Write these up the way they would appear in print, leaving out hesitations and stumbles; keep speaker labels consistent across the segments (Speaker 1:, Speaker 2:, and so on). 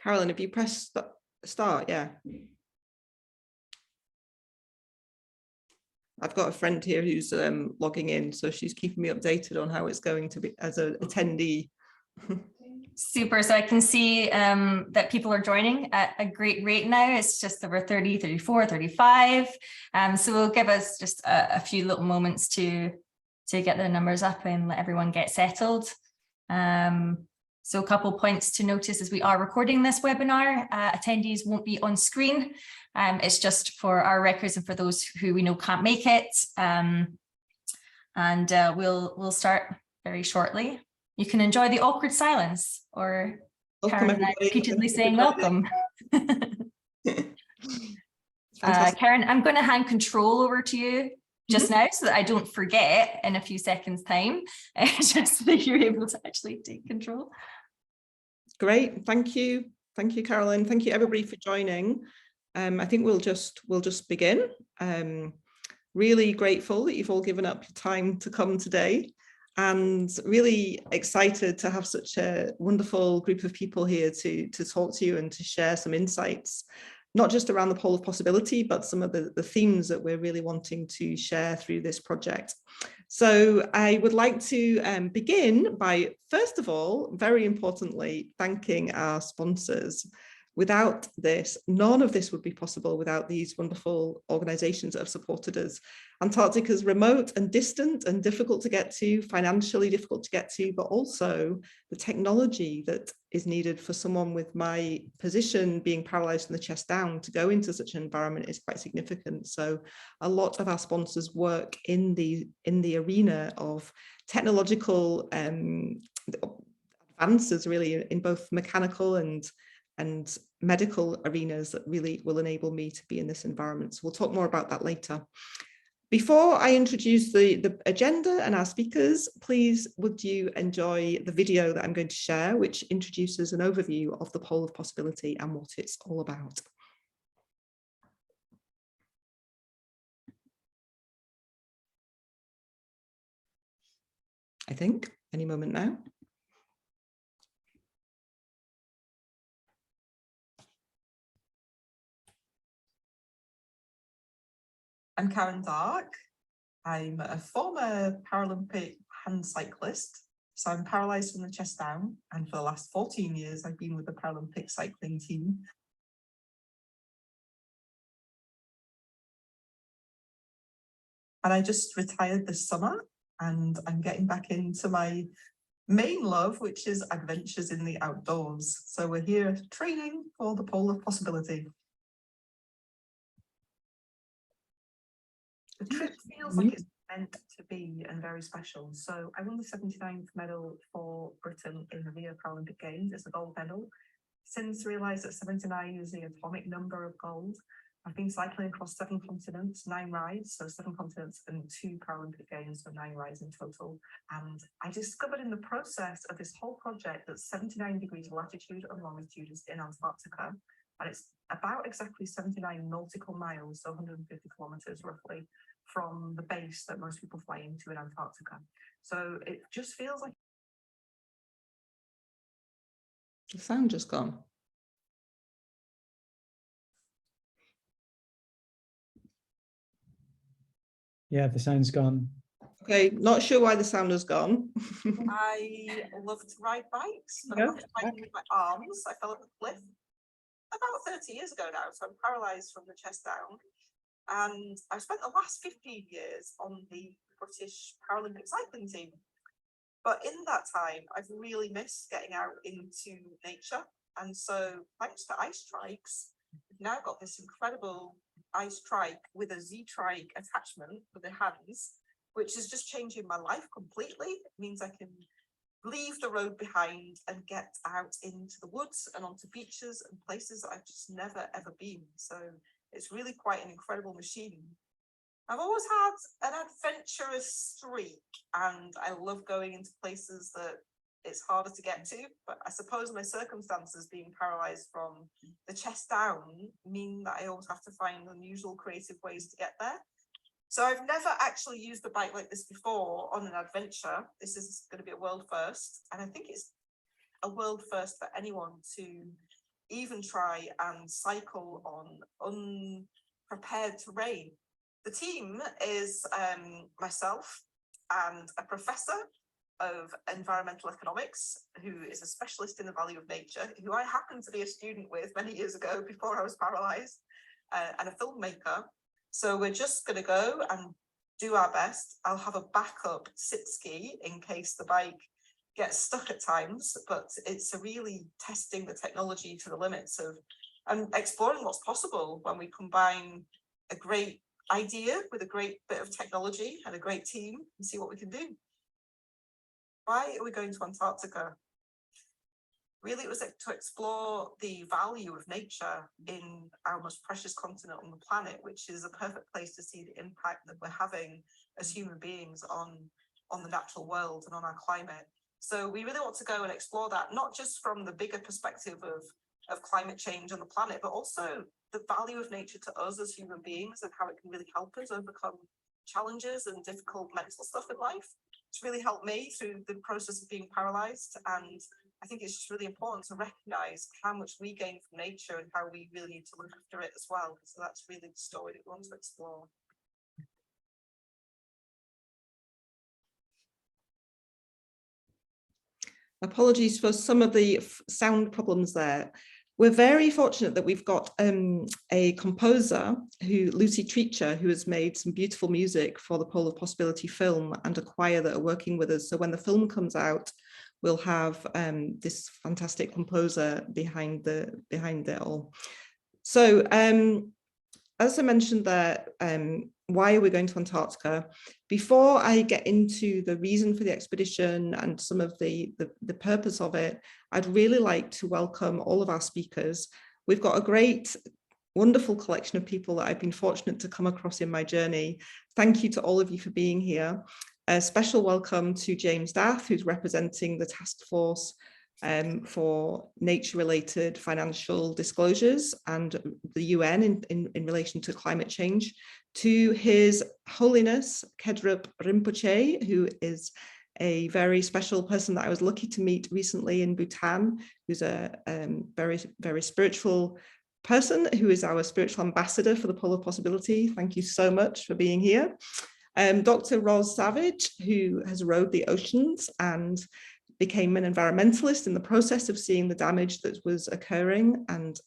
Speaker 1: Carolyn, if you press start, yeah. I've got a friend here who's logging in, so she's keeping me updated on how it's going to be as an attendee.
Speaker 2: Super. So I can see that people are joining at a great rate now. It's just over 30, 34, 35. So we'll give us just a few little moments to get the numbers up and let everyone get settled. So a couple points to notice as we are recording this webinar, attendees won't be on screen. It's just for our records and for those who we know can't make it. We'll start very shortly. You can enjoy the awkward silence, or Karen and I repeatedly saying welcome. Karen, I'm going to hand control over to you just now so that I don't forget in a few seconds time, just so that you're able to actually take control.
Speaker 1: Great, thank you. Thank you, Carolyn. Thank you everybody for joining. I think we'll just begin. Really grateful that you've all given up your time to come today, and really excited to have such a wonderful group of people here to talk to you and to share some insights, not just around the pole of possibility, but some of the themes that we're really wanting to share through this project. So I would like to begin by, first of all, very importantly, thanking our sponsors. Without this, none of this would be possible without these wonderful organizations that have supported us. Antarctica's remote and distant and difficult to get to, financially difficult to get to, but also the technology that is needed for someone with my position, being paralyzed from the chest down, to go into such an environment is quite significant. So a lot of our sponsors work in the arena of technological advances, really, in both mechanical and medical arenas that really will enable me to be in this environment. So we'll talk more about that later. Before I introduce the agenda and our speakers, please would you enjoy the video that I'm going to share, which introduces an overview of the pole of possibility and what it's all about. I think any moment now. I'm Karen Dark. I'm a former Paralympic hand cyclist. So I'm paralysed from the chest down, and for the last 14 years, I've been with the Paralympic cycling team. And I just retired this summer, and I'm getting back into my main love, which is adventures in the outdoors. So we're here training for the pole of possibility. The trip feels like it's meant to be and very special. So I won the 79th medal for Britain in the Rio Paralympic Games. It's a gold medal. Since realised that 79 is the atomic number of gold, I've been cycling across 7 continents, 9 rides, so 7 continents and 2 Paralympic Games, so 9 rides in total. And I discovered in the process of this whole project that 79 degrees latitude and longitude is in Antarctica. And it's about exactly 79 nautical miles, so 150 kilometers roughly, from the base that most people fly into in Antarctica. So it just feels like... The sound just gone.
Speaker 3: Yeah, the sound's gone.
Speaker 1: Okay, not sure why the sound has gone.
Speaker 4: I love to ride bikes, but I love to ride with my arms. I fell off a cliff about 30 years ago now, so I'm paralysed from the chest down. And I've spent the last 15 years on the British Paralympic cycling team. But in that time, I've really missed getting out into nature. And so thanks to ice trikes, I've now got this incredible ice trike with a Z-trike attachment for the hands, which is just changing my life completely. It means I can leave the road behind and get out into the woods and onto beaches and places that I've just never ever been. So it's really quite an incredible machine. I've always had an adventurous streak, and I love going into places that it's harder to get to, but I suppose my circumstances, being paralysed from the chest down, mean that I always have to find unusual creative ways to get there. So I've never actually used a bike like this before on an adventure. This is going to be a world first, and I think it's a world first for anyone to even try and cycle on unprepared terrain. The team is myself and a professor of environmental economics who is a specialist in the value of nature, who I happened to be a student with many years ago before I was paralyzed, and a filmmaker. So we're just going to go and do our best. I'll have a backup sit ski in case the bike gets stuck at times, but it's really testing the technology to the limits of and exploring what's possible when we combine a great idea with a great bit of technology and a great team and see what we can do. Why are we going to Antarctica? Really, it was to explore the value of nature in our most precious continent on the planet, which is a perfect place to see the impact that we're having as human beings on the natural world and on our climate. So we really want to go and explore that, not just from the bigger perspective of climate change on the planet, but also the value of nature to us as human beings and how it can really help us overcome challenges and difficult mental stuff in life. It's really helped me through the process of being paralyzed, and I think it's just really important to recognize how much we gain from nature and how we really need to look after it as well. So that's really the story that we want to explore.
Speaker 1: Apologies for some of the sound problems there. We're very fortunate that we've got a composer, Lucy Treacher, who has made some beautiful music for the Pole of Possibility film, and a choir that are working with us. So when the film comes out, we'll have this fantastic composer behind it all. So as I mentioned there, why are we going to Antarctica? Before I get into the reason for the expedition and some of the purpose of it, I'd really like to welcome all of our speakers. We've got a great, wonderful collection of people that I've been fortunate to come across in my journey. Thank you to all of you for being here. A special welcome to James Dath, who's representing the Taskforce for nature-related financial disclosures and the UN in relation to climate change, to His Holiness Khedrupchen Rinpoche, who is a very special person that I was lucky to meet recently in Bhutan, who's a very, very spiritual person, who is our spiritual ambassador for the Pole of Possibility. Thank you so much for being here. Dr. Ros Savage, who has rowed the oceans and became an environmentalist in the process of seeing the damage that was occurring. And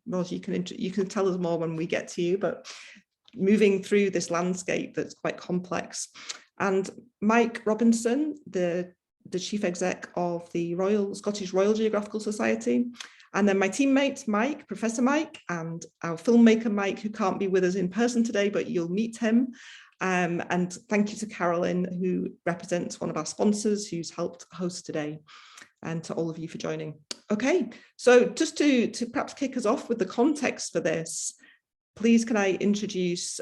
Speaker 1: Ros, you can tell us more when we get to you, but moving through this landscape that's quite complex. And Mike Robinson, the chief exec of the Scottish Royal Geographical Society. And then my teammate, Mike, Professor Mike, and our filmmaker, Mike, who can't be with us in person today, but you'll meet him. And thank you to Carolyn, who represents one of our sponsors, who's helped host today, and to all of you for joining. Okay, so just to perhaps kick us off with the context for this, please can I introduce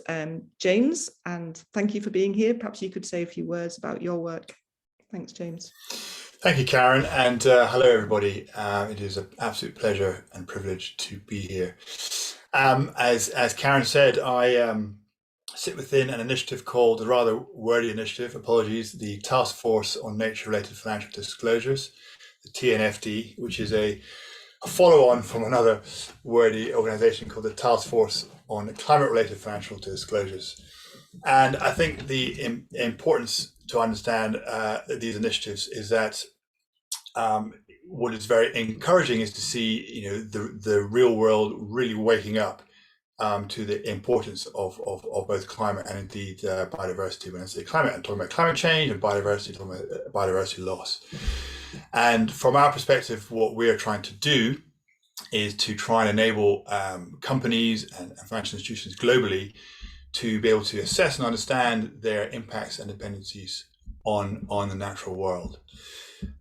Speaker 1: James, and thank you for being here. Perhaps you could say a few words about your work. Thanks, James.
Speaker 5: Thank you, Karen, and hello, everybody. It is an absolute pleasure and privilege to be here. As Karen said, I sit within an initiative called, a rather wordy initiative, apologies, the Taskforce on Nature-Related Financial Disclosures, the TNFD, which is a follow-on from another wordy organization called the Taskforce on Climate-Related Financial Disclosures. And I think the importance to understand these initiatives is that what is very encouraging is to see, the real world really waking up to the importance of both climate and indeed biodiversity. When I say climate, I'm talking about climate change, and biodiversity, talking about biodiversity loss. And from our perspective, what we're trying to do is to try and enable companies and financial institutions globally to be able to assess and understand their impacts and dependencies on the natural world.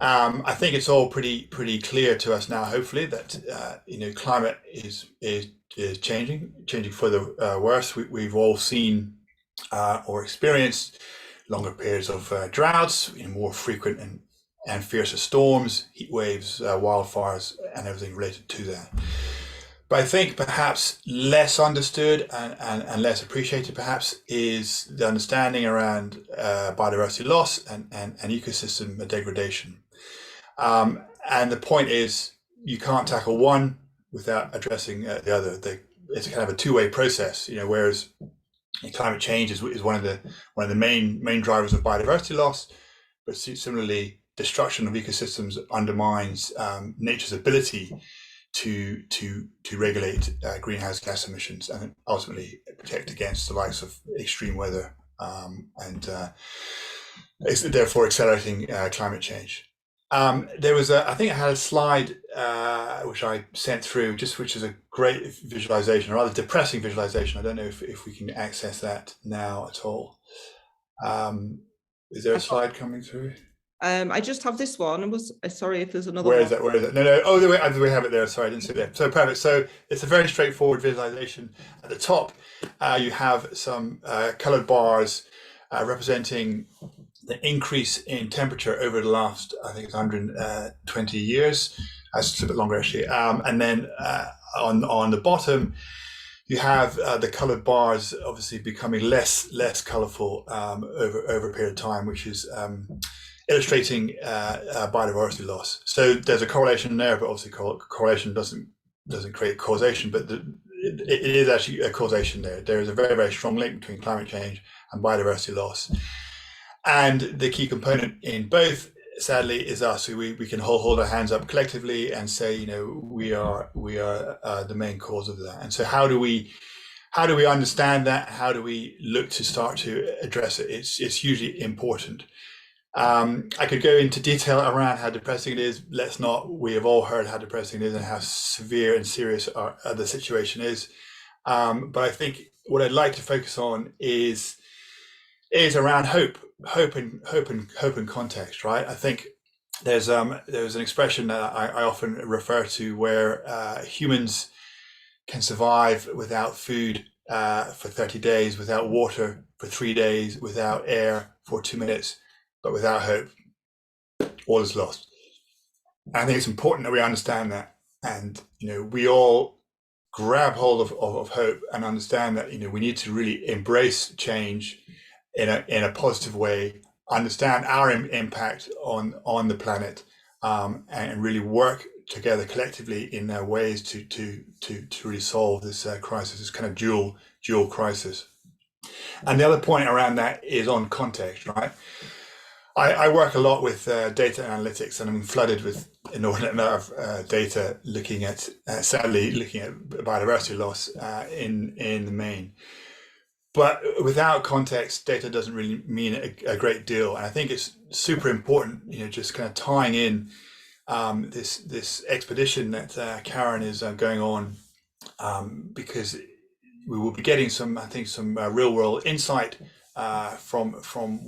Speaker 5: I think it's all pretty clear to us now, hopefully, that climate is changing for the worse. We've all seen or experienced longer periods of droughts, more frequent and fiercer storms, heat waves, wildfires, and everything related to that. But I think perhaps less understood and less appreciated perhaps is the understanding around biodiversity loss and ecosystem degradation. And the point is, you can't tackle one without addressing the other. It's kind of a two-way process, you know, whereas climate change is one of the main drivers of biodiversity loss, but similarly, destruction of ecosystems undermines nature's ability to regulate greenhouse gas emissions and ultimately protect against the likes of extreme weather, and is therefore accelerating climate change. There was I think I had a slide which I sent through, which is a great visualization, a rather depressing visualization. I don't know if we can access that now at all. Is there a slide coming through?
Speaker 1: I just have this one. Sorry if there's another
Speaker 5: Where
Speaker 1: one.
Speaker 5: is that? Where is it? No. Oh, we have it there. Sorry, I didn't see it there. So perfect. So it's a very straightforward visualization. At the top, you have some colored bars representing the increase in temperature over the last, I think it's 120 years. It's a bit longer actually. And then on the bottom, you have the colored bars obviously becoming less colorful over a period of time, which is illustrating biodiversity loss. So there's a correlation there, but obviously correlation doesn't create causation, but it is actually a causation there. There is a very, very strong link between climate change and biodiversity loss. And the key component in both, sadly, is us. We can hold our hands up collectively and say, you know, we are the main cause of that. And so how do we understand that? How do we look to start to address it? It's hugely important. I could go into detail around how depressing it is. Let's not. We have all heard how depressing it is and how severe and serious the situation is. But I think what I'd like to focus on is around hope and context, right? I think there's an expression that I often refer to where humans can survive without food for 30 days, without water for 3 days, without air for 2 minutes, but without hope, all is lost. And I think it's important that we understand that, and you know, we all grab hold of hope and understand that, you know, we need to really embrace change in a positive way, understand our impact on the planet, and really work together collectively in ways to really solve this crisis, this kind of dual crisis. And the other point around that is on context, right? I work a lot with data analytics, and I'm flooded with inordinate amount of data sadly looking at biodiversity loss in the main. But without context, data doesn't really mean a great deal. And I think it's super important, you know, just kind of tying in this expedition that Karen is going on, because we will be getting some real world insight from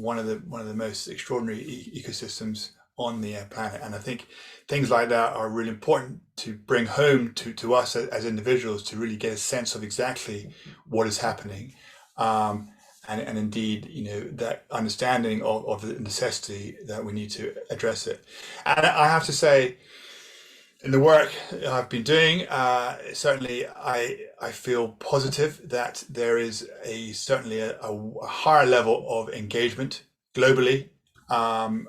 Speaker 5: one of the most extraordinary ecosystems on the planet. And I think things like that are really important to bring home to us as individuals, to really get a sense of exactly what is happening. And indeed, you know, that understanding of the necessity that we need to address it. And I have to say, in the work I've been doing, certainly I feel positive that there is certainly a higher level of engagement globally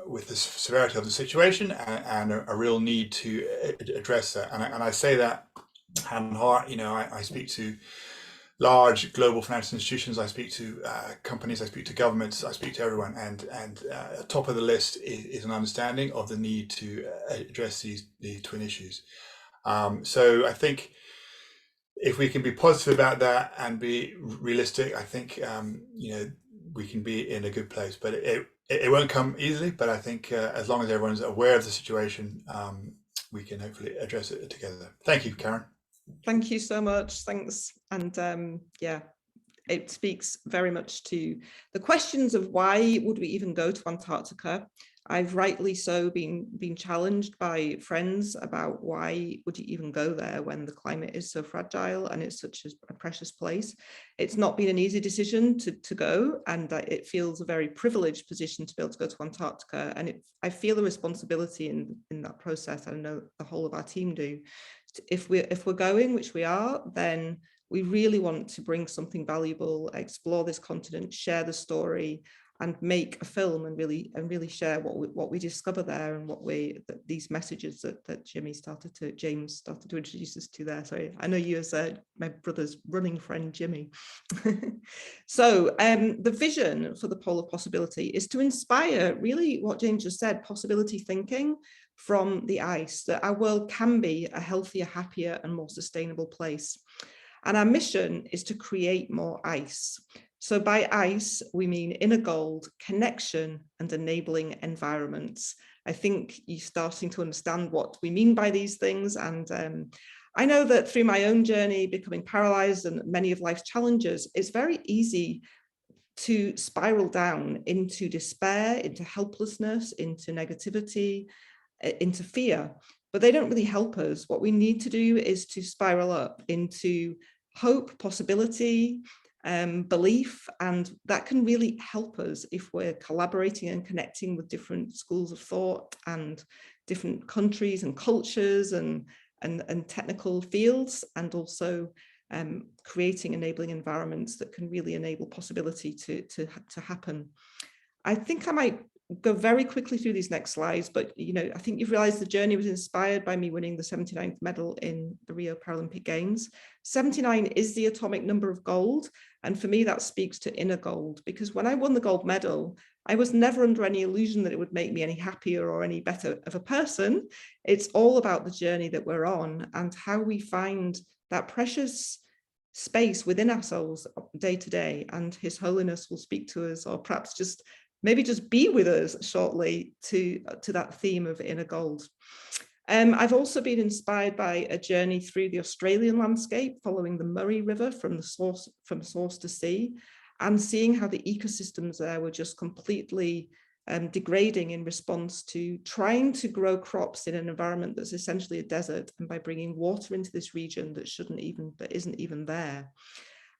Speaker 5: with the severity of the situation, and a real need to address that. And I say that hand on heart. You know, I speak to large global financial institutions, I speak to companies, I speak to governments, I speak to everyone, and top of the list is an understanding of the need to address these twin issues. So I think if we can be positive about that and be realistic, I think you know, we can be in a good place. But it won't come easily. But I think as long as everyone's aware of the situation, we can hopefully address it together. Thank you, Karen.
Speaker 1: Thank you so much. Thanks. And yeah, it speaks very much to the questions of why would we even go to Antarctica. I've rightly so been challenged by friends about why would you even go there when the climate is so fragile and it's such a precious place. It's not been an easy decision to go, and it feels a very privileged position to be able to go to Antarctica. And I feel a responsibility in that process. I know the whole of our team do. If we're going, which we are, then we really want to bring something valuable, explore this continent, share the story. and make a film and really share what we discover there, and these messages that James started to introduce us to there. Sorry, I know you as my brother's running friend Jimmy. So the vision for the Pole of Possibility is to inspire really what James just said, possibility thinking from the ice, that our world can be a healthier, happier and more sustainable place. And our mission is to create more ice. So by ice, we mean inner gold, connection and enabling environments. I think you're starting to understand what we mean by these things. And I know that through my own journey, becoming paralyzed and many of life's challenges, it's very easy to spiral down into despair, into helplessness, into negativity, into fear, but they don't really help us. What we need to do is to spiral up into hope, possibility, belief, and that can really help us if we're collaborating and connecting with different schools of thought and different countries and cultures and technical fields, and also creating enabling environments that can really enable possibility to happen. I think I might go very quickly through these next slides, but I think you've realized the journey was inspired by me winning the 79th medal in the Rio Paralympic Games. 79 is the atomic number of gold, and for me that speaks to inner gold, because when I won the gold medal, I was never under any illusion that it would make me any happier or any better of a person. It's all about the journey that we're on and how we find that precious space within ourselves day to day, and His Holiness will speak to us, or perhaps maybe just be with us shortly to that theme of inner gold. I've also been inspired by a journey through the Australian landscape, following the Murray River from source to sea, and seeing how the ecosystems there were just completely degrading in response to trying to grow crops in an environment that's essentially a desert, and by bringing water into this region that isn't even there.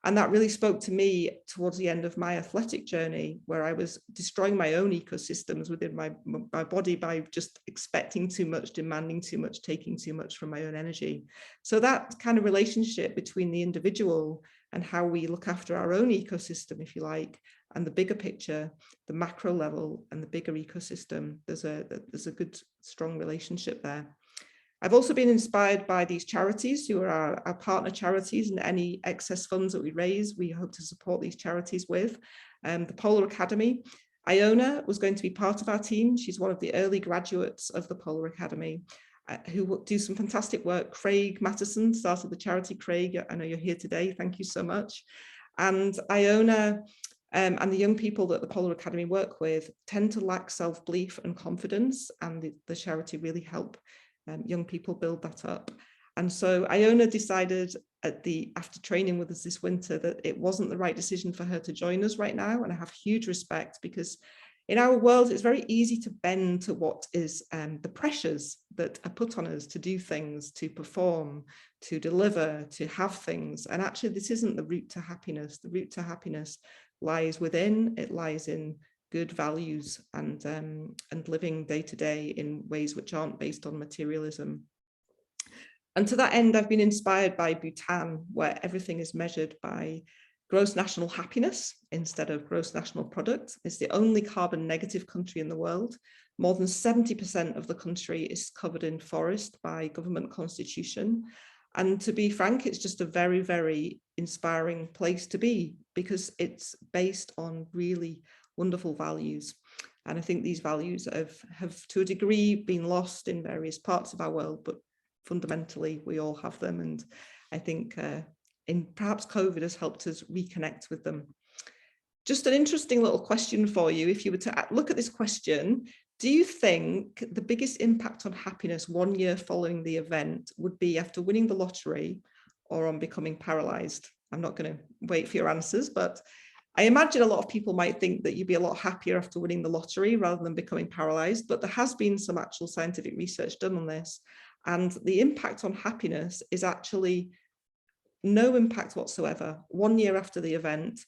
Speaker 1: And that really spoke to me towards the end of my athletic journey, where I was destroying my own ecosystems within my body by just expecting too much, demanding too much, taking too much from my own energy. So that kind of relationship between the individual and how we look after our own ecosystem, if you like, and the bigger picture, the macro level and the bigger ecosystem, there's a good, strong relationship there. I've also been inspired by these charities who are our partner charities, and any excess funds that we raise, we hope to support these charities with. The Polar Academy, Iona was going to be part of our team. She's one of the early graduates of the Polar Academy who will do some fantastic work. Craig Mattison started the charity. Craig, I know you're here today. Thank you so much. And Iona and the young people that the Polar Academy work with tend to lack self-belief and confidence, and the charity really help young people build that up. And so Iona decided after training with us this winter that it wasn't the right decision for her to join us right now. And I have huge respect, because in our world, it's very easy to bend to what is the pressures that are put on us to do things, to perform, to deliver, to have things. And actually, this isn't the route to happiness. The route to happiness lies within, it lies in good values and living day to day in ways which aren't based on materialism. And to that end, I've been inspired by Bhutan, where everything is measured by gross national happiness instead of gross national product. It's the only carbon negative country in the world. More than 70% of the country is covered in forest by government constitution. And to be frank, it's just a very, very inspiring place to be, because it's based on really wonderful values. And I think these values have to a degree been lost in various parts of our world, but fundamentally we all have them. And I think perhaps COVID has helped us reconnect with them. Just an interesting little question for you. If you were to look at this question, do you think the biggest impact on happiness 1 year following the event would be after winning the lottery or on becoming paralyzed? I'm not going to wait for your answers, but I imagine a lot of people might think that you'd be a lot happier after winning the lottery rather than becoming paralyzed, but there has been some actual scientific research done on this. And the impact on happiness is actually no impact whatsoever. 1 year after the event,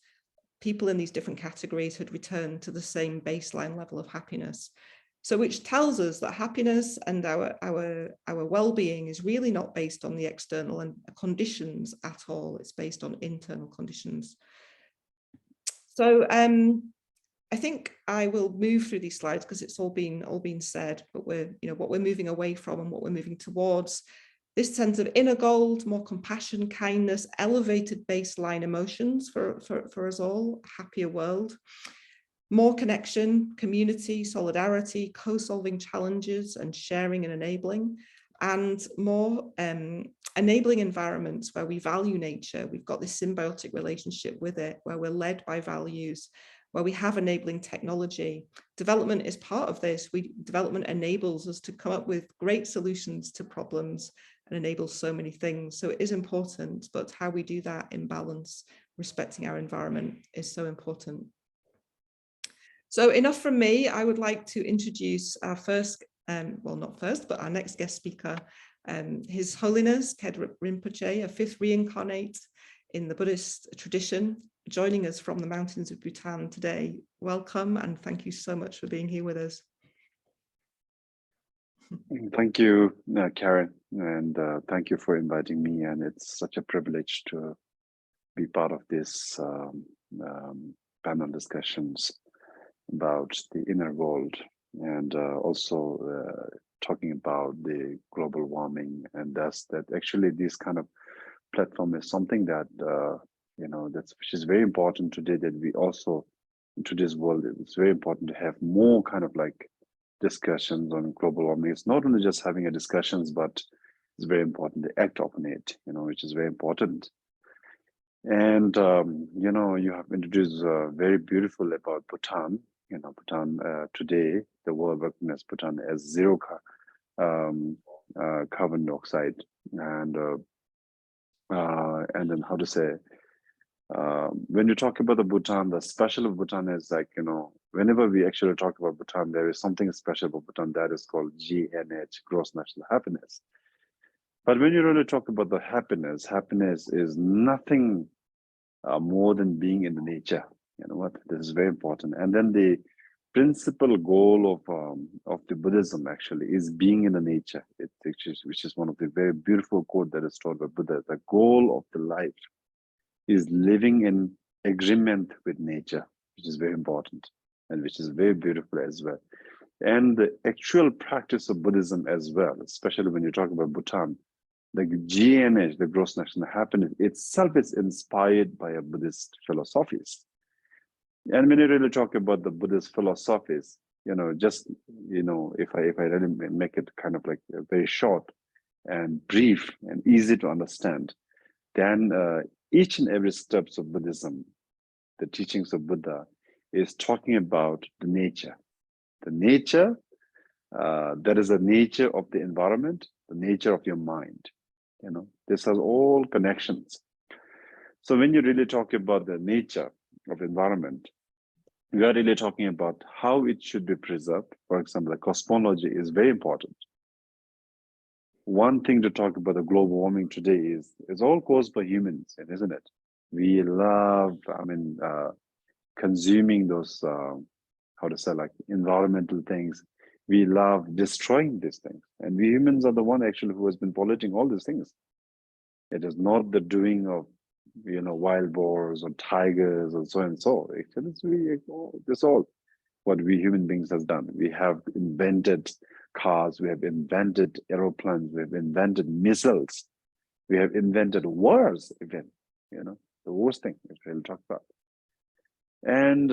Speaker 1: people in these different categories had returned to the same baseline level of happiness. So which tells us that happiness and our well-being is really not based on the external and conditions at all. It's based on internal conditions. So I think I will move through these slides because it's all been said, but we're, what we're moving away from and what we're moving towards, this sense of inner gold, more compassion, kindness, elevated baseline emotions for us all, a happier world, more connection, community, solidarity, co-solving challenges and sharing and enabling, and more enabling environments where we value nature. We've got this symbiotic relationship with it, where we're led by values, where we have enabling technology. Development is part of this. Development enables us to come up with great solutions to problems and enables so many things. So it is important, but how we do that in balance, respecting our environment, is so important. So enough from me. I would like to introduce our first, well, not first, but our next guest speaker, His Holiness Khedrupchen Rinpoche, a fifth reincarnate in the Buddhist tradition, joining us from the mountains of Bhutan today. Welcome, and thank you so much for being here with us.
Speaker 6: Thank you, Karen, and thank you for inviting me. And it's such a privilege to be part of this panel discussions about the inner world, and also talking about the global warming. And that actually this kind of platform is something that which is very important today, that we also in today's world, it's very important to have more kind of like discussions on global warming. It's not only just having a discussions, but it's very important to act upon it, which is very important. And you have introduced very beautiful about Bhutan. Bhutan today, the world recognizes Bhutan as zero carbon dioxide, and then how to say, when you talk about the Bhutan, the special of Bhutan is like, whenever we actually talk about Bhutan, there is something special about Bhutan that is called GNH, gross national happiness. But when you really talk about the happiness is nothing more than being in the nature. You know what? This is very important. And then the principal goal of the Buddhism actually is being in the nature, which is one of the very beautiful quote that is taught by Buddha. The goal of the life is living in agreement with nature, which is very important and which is very beautiful as well. And the actual practice of Buddhism as well, especially when you talk about Bhutan, the GNH, the gross national happiness itself is inspired by a Buddhist philosophies. And when you really talk about the Buddhist philosophies, if I really make it kind of like very short and brief and easy to understand, then each and every steps of Buddhism, the teachings of Buddha, is talking about the nature. The nature, that is the nature of the environment, the nature of your mind. This has all connections. So when you really talk about the nature of environment, we are really talking about how it should be preserved. For example, the cosmology is very important. One thing to talk about the global warming today is all caused by humans, isn't it? We love, consuming those, environmental things. We love destroying these things. And we humans are the one actually who has been polluting all these things. It is not the doing of, wild boars or tigers and so and so. Actually, it's all what we human beings has done. We have invented cars, we have invented aeroplanes, we have invented missiles, we have invented wars even, the worst thing is we'll talk about. And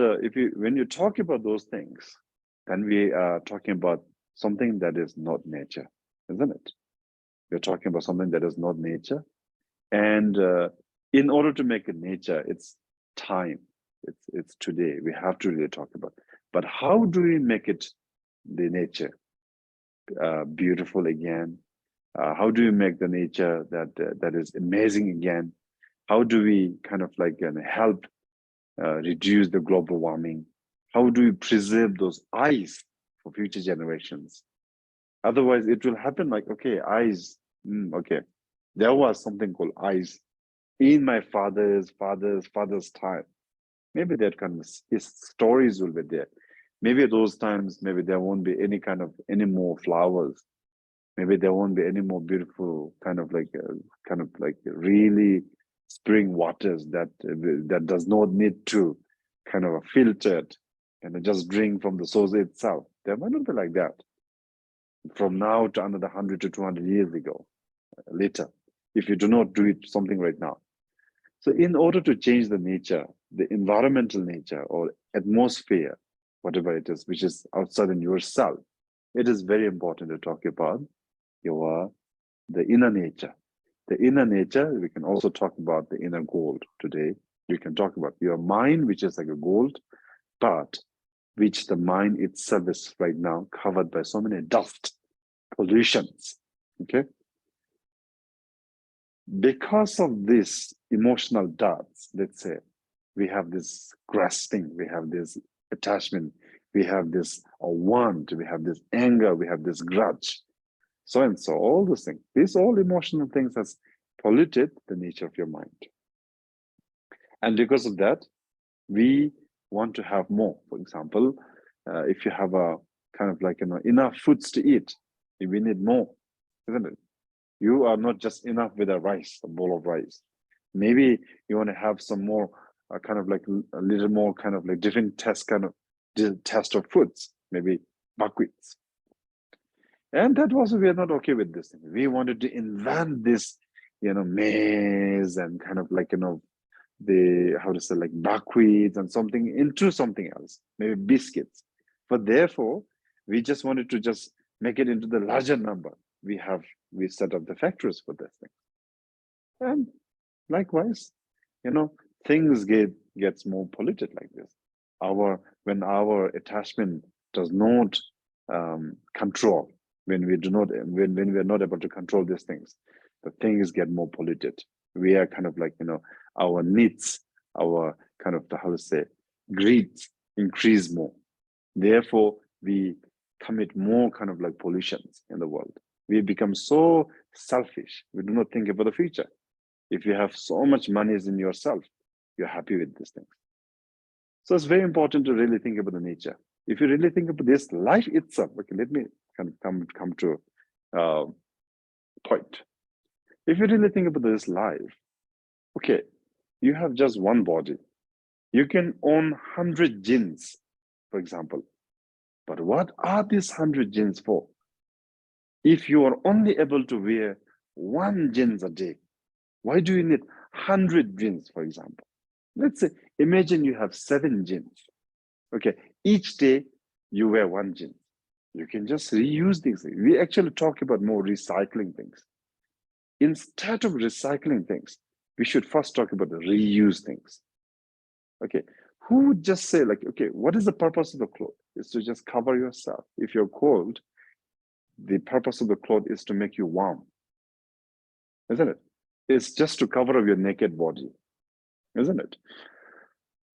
Speaker 6: when you talk about those things, then we are talking about something that is not nature, isn't it? We're talking about something that is not nature. And in order to make it nature, it's time. It's today. We have to really talk about. But how do we make it the nature beautiful again? How do we make the nature that is amazing again? How do we kind of like help reduce the global warming? How do we preserve those ice for future generations? Otherwise, it will happen like, okay, ice. Okay, there was something called ice in my father's time. Maybe that kind of his stories will be there. Maybe at those times, maybe there won't be any more flowers. Maybe there won't be any more beautiful kind of like really spring waters that does not need to kind of filtered, and just drink from the source itself. There might not be like that from now to another 100 to 200 years ago, later, if you do not do it something right now. So in order to change the nature, the environmental nature or atmosphere, whatever it is, which is outside in yourself, it is very important to talk about the inner nature. The inner nature, we can also talk about the inner gold today. We can talk about your mind, which is like a gold, but which the mind itself is right now covered by so many dust, pollutions, okay? Because of this emotional dust, let's say, we have this grasping, we have this attachment, we have this want, we have this anger, we have this grudge, so and so, all those things. These all emotional things has polluted the nature of your mind. And because of that, we want to have more. For example, if you have a kind of like, enough foods to eat, we need more, isn't it? You are not just enough with a bowl of rice. Maybe you want to have some more, kind of like a little more kind of like different test of foods, maybe buckwheats. And that was, we are not okay with this thing. We wanted to invent this, maize and kind of like, like buckwheat and something into something else, maybe biscuits. But therefore, we just wanted to just make it into the larger number. We set up the factories for this thing. And likewise, things gets more polluted like this. When our attachment does not control, when we are not able to control these things, the things get more polluted. We are kind of like, our needs, our kind of greed increase more. Therefore, we commit more kind of like pollutions in the world. We become so selfish. We do not think about the future. If you have so much money in yourself, you're happy with these things. So it's very important to really think about the nature. If you really think about this life itself, okay, let me kind of come to a point. If you really think about this life, okay, you have just one body. You can own 100 genes, for example. But what are these 100 genes for? If you are only able to wear 1 jeans a day, why do you need 100 jeans, for example? Let's say, imagine you have 7 jeans. Okay, each day you wear 1 jean. You can just reuse these things. We actually talk about more recycling things. Instead of recycling things, we should first talk about the reuse things. Okay, who would just say like, okay, what is the purpose of the cloth? It's to just cover yourself. If you're cold, the purpose of the cloth is to make you warm, isn't it? It's just to cover up your naked body, isn't it?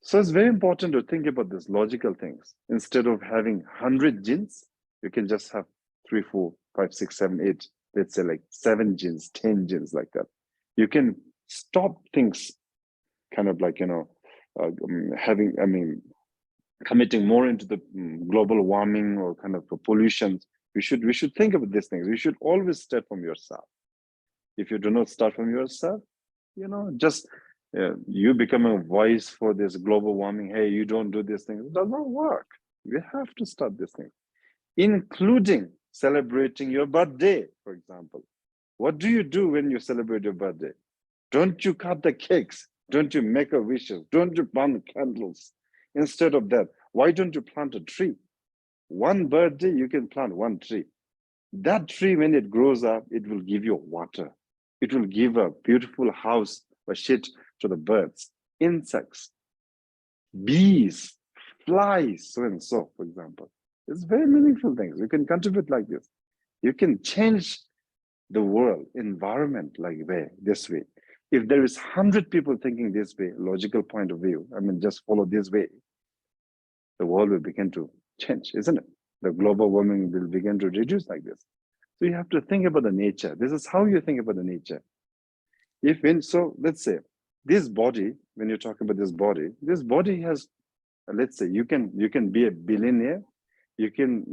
Speaker 6: So it's very important to think about these logical things. Instead of having 100 jeans, you can just have 3, 4, 5, 6, 7, 8, let's say like 7 jeans, 10 jeans like that. You can stop things kind of like, committing more into the global warming or kind of pollution. We should think about these things. We should always start from yourself. If you do not start from yourself, you become a voice for this global warming. Hey, you don't do these things. It does not work. We have to start this thing, including celebrating your birthday, for example. What do you do when you celebrate your birthday? Don't you cut the cakes? Don't you make a wishes? Don't you burn candles? Instead of that, why don't you plant a tree? One birthday, you can plant 1 tree. That tree, when it grows up, it will give you water. It will give a beautiful house or shit to the birds, insects, bees, flies, so and so, for example. It's very meaningful things. You can contribute like this. You can change the world, environment this way. If there is 100 people thinking this way, logical point of view, just follow this way, the world will begin to change, isn't it? The global warming will begin to reduce like this. So you have to think about the nature. This is how you think about the nature. So let's say this body, when you talk about this body has, let's say you can be a billionaire, you can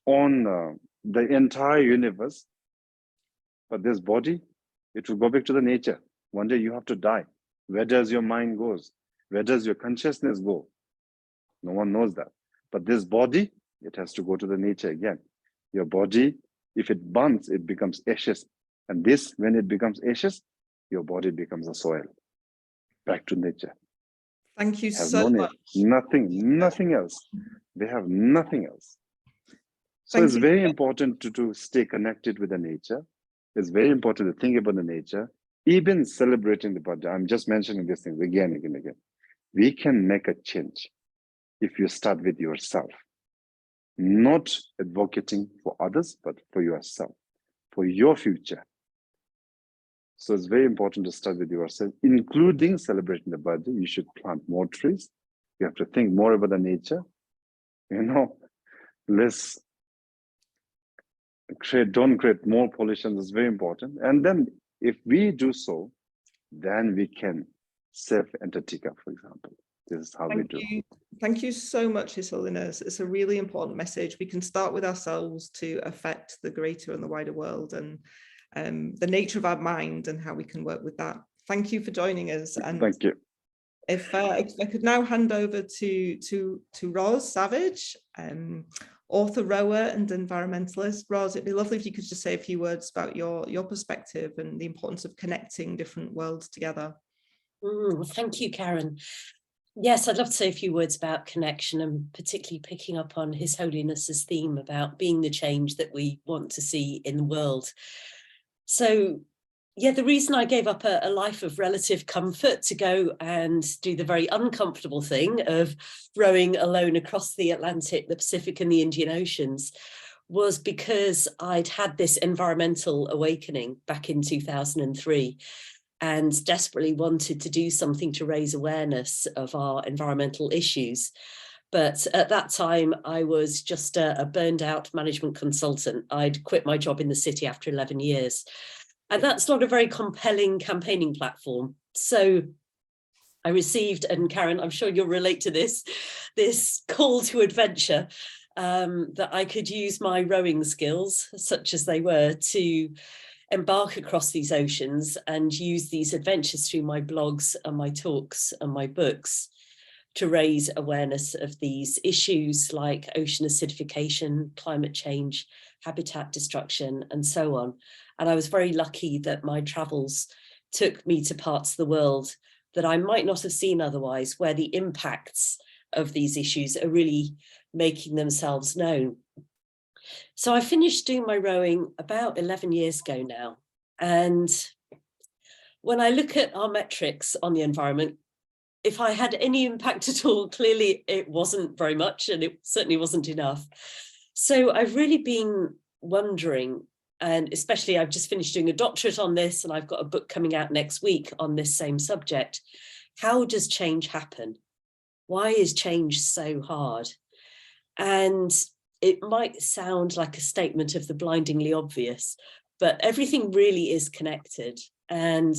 Speaker 6: own the entire universe, but this body, it will go back to the nature. One day you have to die. Where does your mind goes? Where does your consciousness go? No one knows that. But this body, it has to go to the nature again. Your body, if it burns, it becomes ashes. And this, when it becomes ashes, your body becomes a soil. Back to nature.
Speaker 1: Thank you
Speaker 6: Have
Speaker 1: so
Speaker 6: no
Speaker 1: much.
Speaker 6: nothing else. They have nothing else. So
Speaker 1: Thank
Speaker 6: it's
Speaker 1: you.
Speaker 6: very important to stay connected with the nature. It's very important to think about the nature, even celebrating the body. I'm just mentioning these things again. We can make a change if you start with yourself, not advocating for others, but for yourself, for your future. So it's very important to start with yourself, including celebrating the body. You should plant more trees. You have to think more about the nature. Less don't create more pollution is very important. And then if we do so, then we can save Antarctica, for example. This is how we do.
Speaker 1: Thank you so much, His Holiness. It's a really important message. We can start with ourselves to affect the greater and the wider world, and the nature of our mind and how we can work with that. Thank you for joining us. And
Speaker 6: thank you.
Speaker 1: If I could now hand over to Roz Savage, author, rower and environmentalist. Roz, it'd be lovely if you could just say a few words about your perspective and the importance of connecting different worlds together.
Speaker 7: Thank you, Karen. Yes, I'd love to say a few words about connection, and particularly picking up on His Holiness's theme about being the change that we want to see in the world. So, yeah, the reason I gave up a life of relative comfort to go and do the very uncomfortable thing of rowing alone across the Atlantic, the Pacific and the Indian Oceans was because I'd had this environmental awakening back in 2003 and desperately wanted to do something to raise awareness of our environmental issues. But at that time, I was just a burned out management consultant. I'd quit my job in the city after 11 years. And that's not a very compelling campaigning platform. So I received, and Karen, I'm sure you'll relate to this call to adventure, that I could use my rowing skills, such as they were, to embark across these oceans and use these adventures through my blogs and my talks and my books to raise awareness of these issues like ocean acidification, climate change, habitat destruction, and so on. And I was very lucky that my travels took me to parts of the world that I might not have seen otherwise, where the impacts of these issues are really making themselves known. So I finished doing my rowing about 11 years ago now. And when I look at our metrics on the environment, if I had any impact at all, clearly it wasn't very much, and it certainly wasn't enough. So I've really been wondering, and especially I've just finished doing a doctorate on this, and I've got a book coming out next week on this same subject. How does change happen? Why is change so hard? And it might sound like a statement of the blindingly obvious, but everything really is connected. And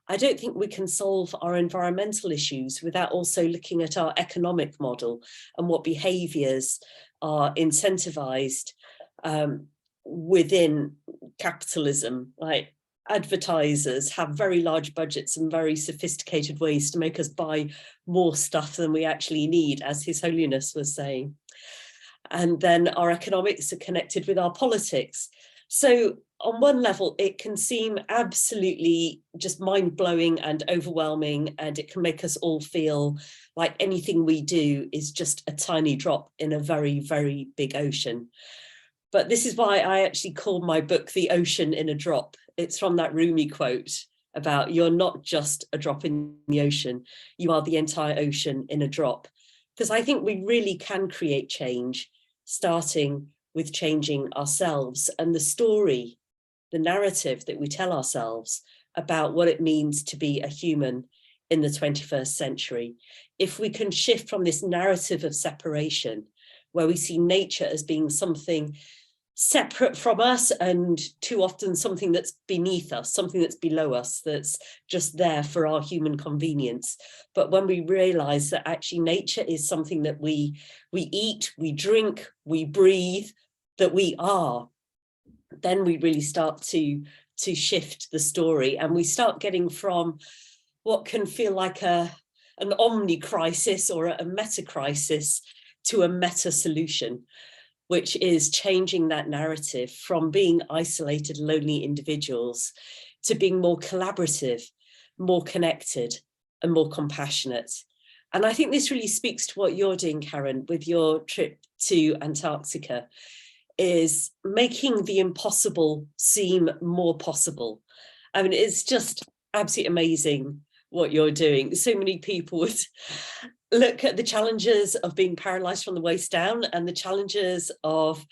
Speaker 7: I don't think we can solve our environmental issues without also looking at our economic model and what behaviors are incentivized within capitalism. Like advertisers have very large budgets and very sophisticated ways to make us buy more stuff than we actually need, as His Holiness was saying. And then our economics are connected with our politics. So on one level, it can seem absolutely just mind-blowing and overwhelming, and it can make us all feel like anything we do is just a tiny drop in a very, very big ocean. But this is why I actually called my book The Ocean in a Drop. It's from that Rumi quote about you're not just a drop in the ocean, you are the entire ocean in a drop. Because I think we really can create change, starting with changing ourselves and the story, the narrative that we tell ourselves about what it means to be a human in the 21st century. If we can shift from this narrative of separation, where we see nature as being something separate from us and too often something that's beneath us, something that's below us, that's just there for our human convenience. But when we realize that actually nature is something that we eat, we drink, we breathe, that we are, then we really start to shift the story, and we start getting from what can feel like an omni crisis or a meta crisis to a meta solution, which is changing that narrative from being isolated, lonely individuals to being more collaborative, more connected, and more compassionate. And I think this really speaks to what you're doing, Karen, with your trip to Antarctica, is making the impossible seem more possible. I mean, it's just absolutely amazing what you're doing. So many people would look at the challenges of being paralyzed from the waist down and the challenges of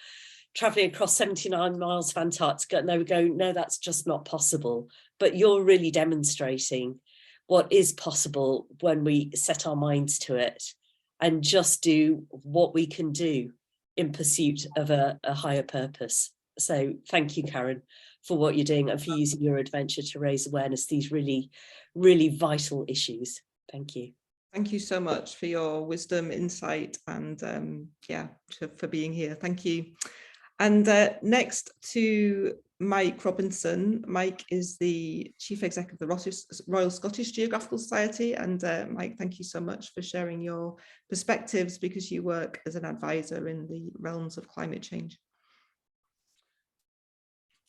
Speaker 7: traveling across 79 miles of Antarctica, and they would go, no, that's just not possible. But you're really demonstrating what is possible when we set our minds to it and just do what we can do in pursuit of a higher purpose. So thank you, Karen, for what you're doing and for using your adventure to raise awareness, these really, really vital issues. Thank you.
Speaker 1: Thank you so much for your wisdom, insight, and yeah, for being here. Thank you. And next to Mike Robinson. Mike is the Chief Executive of the Royal Scottish Geographical Society. And Mike, thank you so much for sharing your perspectives, because you work as an advisor in the realms of climate change.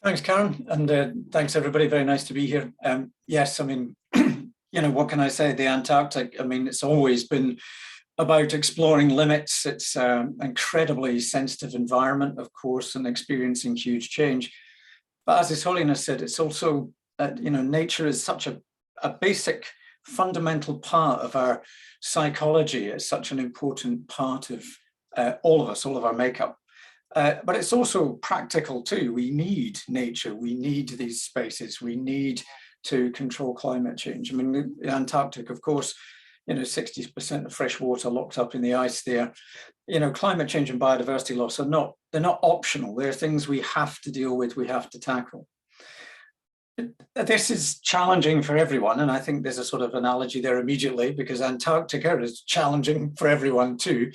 Speaker 8: Thanks, Karen, and thanks everybody. Very nice to be here. Yes, I mean, you know, what can I say? The Antarctic, I mean, it's always been about exploring limits. It's an incredibly sensitive environment, of course, and experiencing huge change. But as His Holiness said, it's also, you know, nature is such a basic, fundamental part of our psychology. It's such an important part of all of us, all of our makeup. But it's also practical too. We need nature. We need these spaces. We need to control climate change. I mean, the Antarctic, of course, you know, 60% of fresh water locked up in the ice there. You know, climate change and biodiversity loss are not, they're not optional. They're things we have to deal with, we have to tackle. This is challenging for everyone. And I think there's a sort of analogy there immediately, because Antarctica is challenging for everyone too.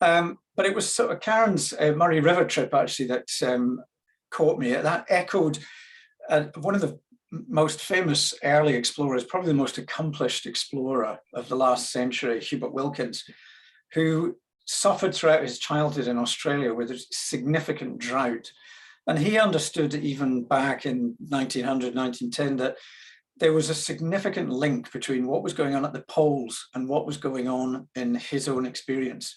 Speaker 8: But it was sort of Karen's Murray River trip actually that caught me. That echoed one of the most famous early explorers, probably the most accomplished explorer of the last century, Hubert Wilkins, who suffered throughout his childhood in Australia with a significant drought. And he understood even back in 1900, 1910, that there was a significant link between what was going on at the poles and what was going on in his own experience.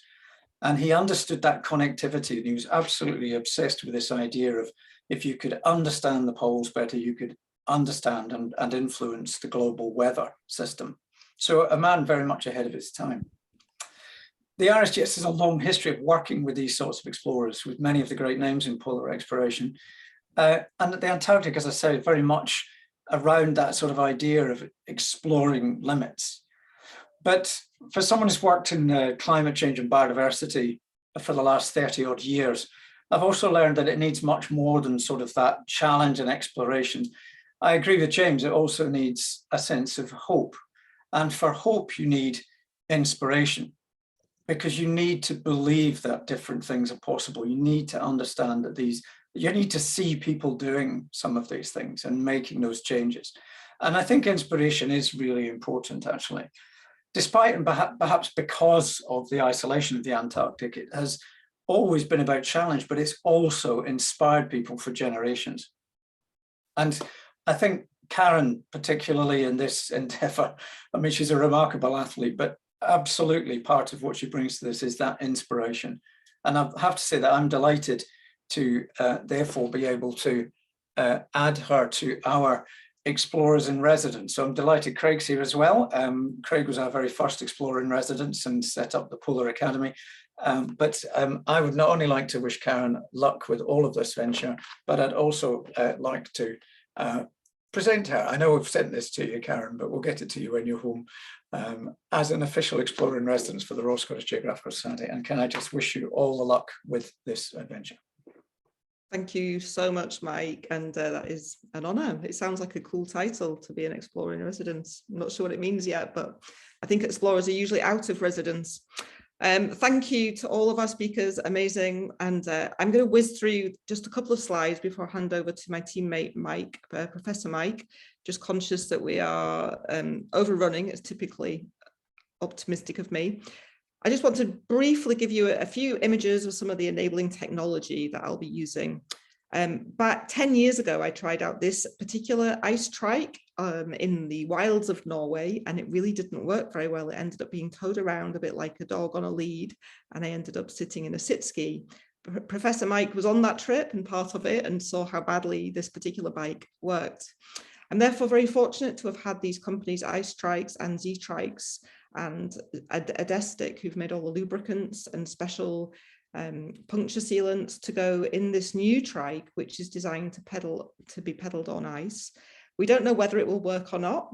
Speaker 8: And he understood that connectivity, and he was absolutely obsessed with this idea of, if you could understand the poles better, you could understand and influence the global weather system. So a man very much ahead of his time. The RSGS has a long history of working with these sorts of explorers, with many of the great names in polar exploration. And the Antarctic, as I say, very much around that sort of idea of exploring limits. But for someone who's worked in climate change and biodiversity for the last 30 odd years, I've also learned that it needs much more than sort of that challenge and exploration. I agree with James, it also needs a sense of hope. And for hope, you need inspiration, because you need to believe that different things are possible. You need to understand that you need to see people doing some of these things and making those changes. And I think inspiration is really important, actually. Despite, and perhaps because of the isolation of the Antarctic, it has always been about challenge, but it's also inspired people for generations. And I think Karen, particularly in this endeavor, I mean, she's a remarkable athlete, but absolutely part of what she brings to this is that inspiration. And I have to say that I'm delighted to therefore be able to add her to our explorers in residence. So I'm delighted Craig's here as well. Craig was our very first explorer in residence and set up the Polar Academy. But I would not only like to wish Karen luck with all of this venture, but I'd also like to present her. I know we've sent this to you, Karen, but we'll get it to you when you're home, as an official explorer in residence for the Royal Scottish Geographical Society. And can I just wish you all the luck with this adventure.
Speaker 1: Thank you so much, Mike, and that is an honour. It sounds like a cool title, to be an explorer in residence. I'm not sure what it means yet, but I think explorers are usually out of residence. Thank you to all of our speakers, amazing. And I'm going to whiz through just a couple of slides before I hand over to my teammate, Mike, Professor Mike, just conscious that we are overrunning. It's typically optimistic of me. I just want to briefly give you a few images of some of the enabling technology that I'll be using. Back 10 years ago, I tried out this particular ice trike in the wilds of Norway, and it really didn't work very well. It ended up being towed around a bit like a dog on a lead, and I ended up sitting in a sit ski. Professor Mike was on that trip and part of it and saw how badly this particular bike worked. I'm therefore very fortunate to have had these companies, Ice Trikes and Z Trikes, and Adestic, who've made all the lubricants and special puncture sealants to go in this new trike, which is designed to be pedaled on ice. We don't know whether it will work or not,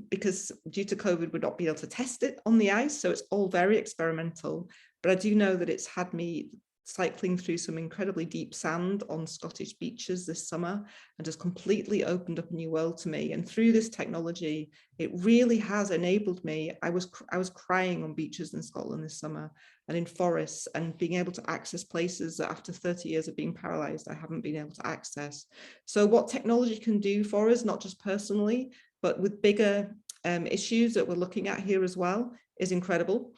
Speaker 1: because due to COVID, we'd not be able to test it on the ice. So it's all very experimental, but I do know that it's had me cycling through some incredibly deep sand on Scottish beaches this summer and has completely opened up a new world to me. And through this technology, it really has enabled me. I was crying on beaches in Scotland this summer and in forests, and being able to access places that after 30 years of being paralyzed, I haven't been able to access. So what technology can do for us, not just personally, but with bigger issues that we're looking at here as well, is incredible.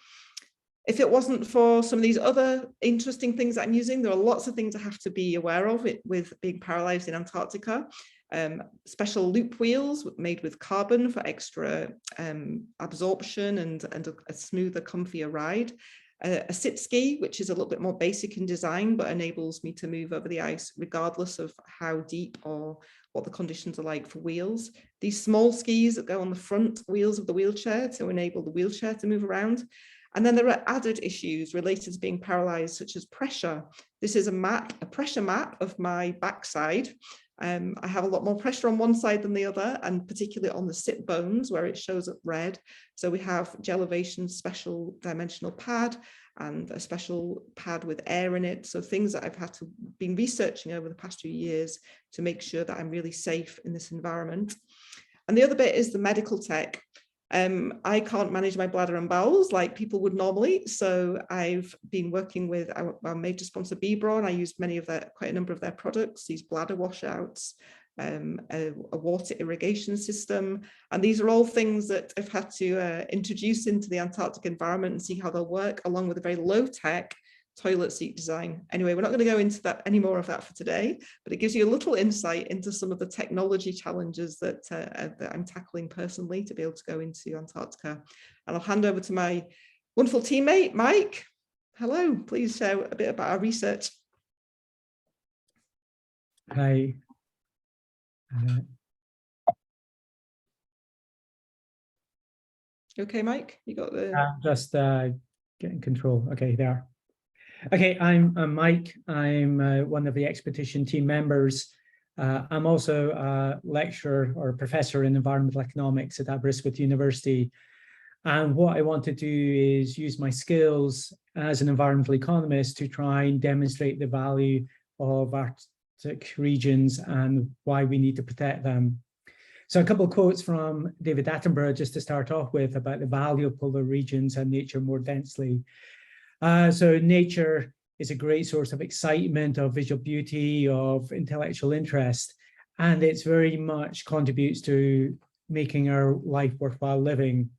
Speaker 1: If it wasn't for some of these other interesting things that I'm using, there are lots of things I have to be aware of with being paralyzed in Antarctica. Special loop wheels made with carbon for extra absorption and a smoother, comfier ride. A sit ski, which is a little bit more basic in design, but enables me to move over the ice regardless of how deep or what the conditions are like for wheels. These small skis that go on the front wheels of the wheelchair to enable the wheelchair to move around. And then there are added issues related to being paralyzed, such as pressure. This is a pressure map of my backside. I have a lot more pressure on one side than the other, and particularly on the sit bones where it shows up red. So we have Gelevation special dimensional pad and a special pad with air in it. So things that I've had to been researching over the past few years to make sure that I'm really safe in this environment. And the other bit is the medical tech. I can't manage my bladder and bowels like people would normally, so I've been working with our major sponsor Bebron. I used quite a number of their products, these bladder washouts, a water irrigation system, and these are all things that I've had to introduce into the Antarctic environment and see how they'll work, along with a very low-tech toilet seat design. Anyway, we're not going to go into that any more of that for today, but it gives you a little insight into some of the technology challenges that I'm tackling personally to be able to go into Antarctica. And I'll hand over to my wonderful teammate, Mike. Hello, please share a bit about our research.
Speaker 3: Hi.
Speaker 1: Okay, Mike, you got the...
Speaker 3: I'm just getting control. Okay, there. Okay, I'm Mike. I'm one of the expedition team members. I'm also a lecturer or a professor in environmental economics at Aberystwyth University. And what I want to do is use my skills as an environmental economist to try and demonstrate the value of Arctic regions and why we need to protect them. So a couple of quotes from David Attenborough just to start off with about the value of polar regions and nature more densely. So nature is a great source of excitement, of visual beauty, of intellectual interest, and it's very much contributes to making our life worthwhile living.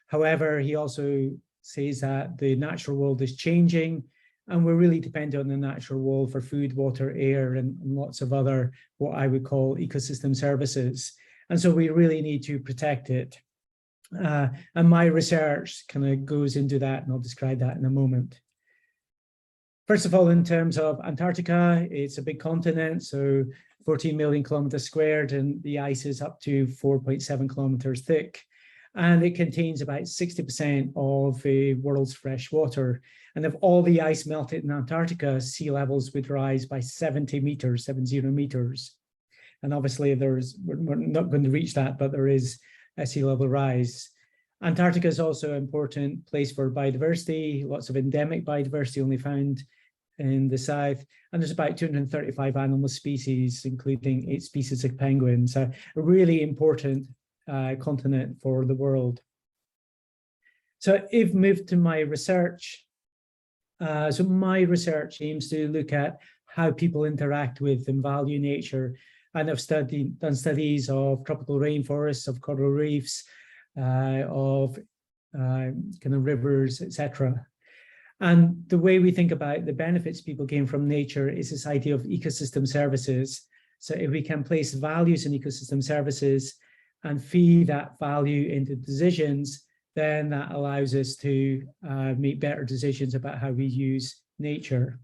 Speaker 3: However, he also says that the natural world is changing, and we're really dependent on the natural world for food, water, air, and lots of other what I would call ecosystem services. And so we really need to protect it. And my research kind of goes into that, and I'll describe that in a moment. First of all, in terms of Antarctica, it's a big continent, so 14 million kilometers squared, and the ice is up to 4.7 kilometers thick. And it contains about 60% of the world's fresh water. And if all the ice melted in Antarctica, sea levels would rise by 70 meters. And obviously we're not going to reach that, but there is a sea level rise. Antarctica is also an important place for biodiversity, lots of endemic biodiversity only found in the south. And there's about 235 animal species, including 8 species of penguins, a really important continent for the world. So I've moved to my research. So my research aims to look at how people interact with and value nature. And I've done studies of tropical rainforests, of coral reefs, of kind of rivers, etc. And the way we think about the benefits people gain from nature is this idea of ecosystem services. So if we can place values in ecosystem services and feed that value into decisions, then that allows us to make better decisions about how we use nature.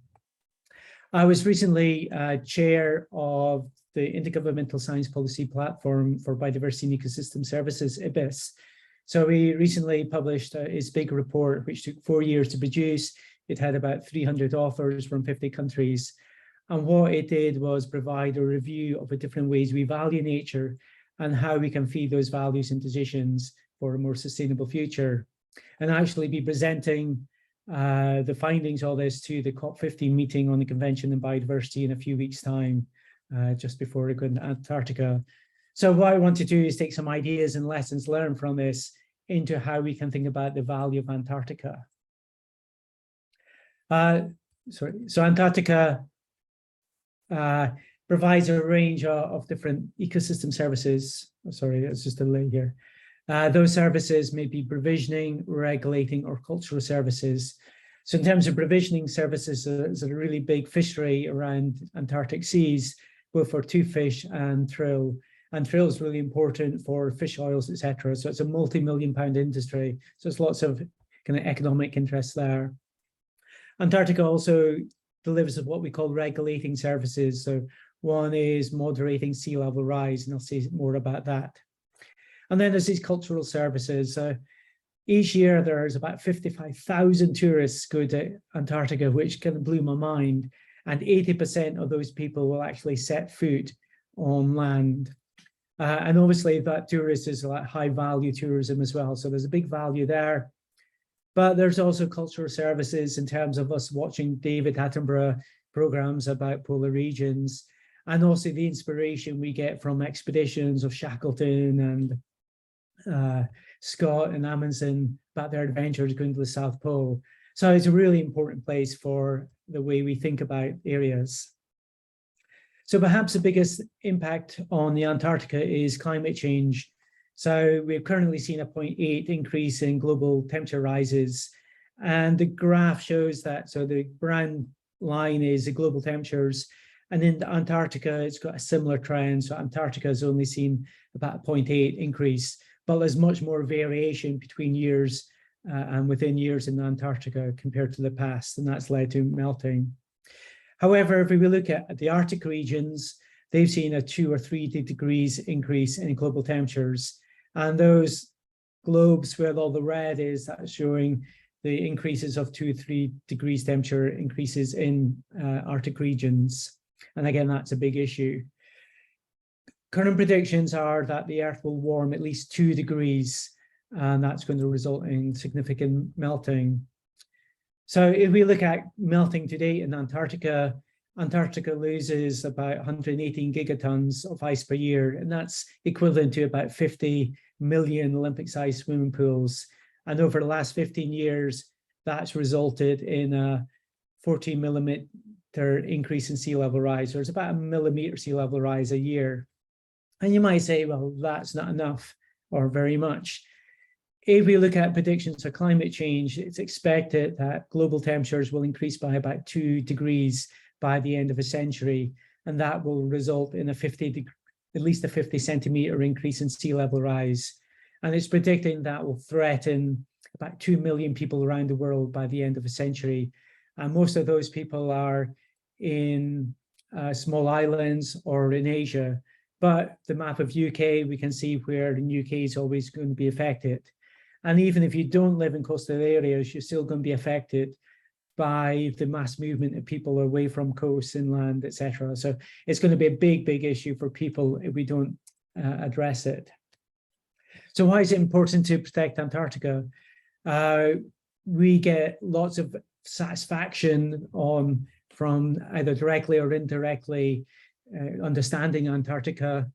Speaker 3: I was recently chair of the Intergovernmental Science Policy Platform for Biodiversity and Ecosystem Services, IBIS. So we recently published its big report, which took 4 years to produce. It had about 300 authors from 50 countries. And what it did was provide a review of the different ways we value nature and how we can feed those values in decisions for a more sustainable future. And actually be presenting the findings of this to the COP15 meeting on the Convention on Biodiversity in a few weeks' time, just before we go to Antarctica. So what I want to do is take some ideas and lessons learned from this into how we can think about the value of Antarctica. So Antarctica provides a range of different ecosystem services. Sorry, it's just a delay here. Those services may be provisioning, regulating, or cultural services. So in terms of provisioning services, there's a really big fishery around Antarctic seas, both for toothfish and krill. And krill is really important for fish oils, etc. So it's a multi-million-pound industry. So there's lots of kind of economic interest there. Antarctica also delivers what we call regulating services. So one is moderating sea level rise, and I'll say more about that. And then there's these cultural services. Each year there's about 55,000 tourists go to Antarctica, which kind of blew my mind. And 80% of those people will actually set foot on land. And obviously that tourist is like high value tourism as well. So there's a big value there. But there's also cultural services in terms of us watching David Attenborough programs about polar regions, and also the inspiration we get from expeditions of Shackleton and Scott and Amundsen about their adventures going to the South Pole. So it's a really important place for the way we think about areas. So perhaps the biggest impact on the Antarctica is climate change. So we've currently seen a 0.8 increase in global temperature rises. And the graph shows that, so the brown line is the global temperatures. And in Antarctica, it's got a similar trend. So Antarctica has only seen about a 0.8 increase, but there's much more variation between years and within years in Antarctica compared to the past, and that's led to melting. However, if we look at the Arctic regions, they've seen a 2 or 3 degrees increase in global temperatures. And those globes where all the red is, that's showing the increases of 2 or 3 degrees temperature increases in Arctic regions. And again, that's a big issue. Current predictions are that the Earth will warm at least 2 degrees, and that's going to result in significant melting. So if we look at melting today in Antarctica, Antarctica loses about 118 gigatons of ice per year, and that's equivalent to about 50 million Olympic-sized swimming pools. And over the last 15 years, that's resulted in a 14 millimeter increase in sea level rise. There's about 1 millimeter sea level rise a year. And you might say, well, that's not enough or very much. If we look at predictions for climate change, it's expected that global temperatures will increase by about 2 degrees by the end of a century, and that will result in at least a 50 centimeter increase in sea level rise. And it's predicting that will threaten about 2 million people around the world by the end of a century. And most of those people are in small islands or in Asia. But the map of UK, we can see where the UK is always going to be affected. And even if you don't live in coastal areas, you're still going to be affected by the mass movement of people away from coast, inland, etc. So it's going to be a big, big issue for people if we don't address it. So why is it important to protect Antarctica? We get lots of satisfaction from either directly or indirectly understanding Antarctica,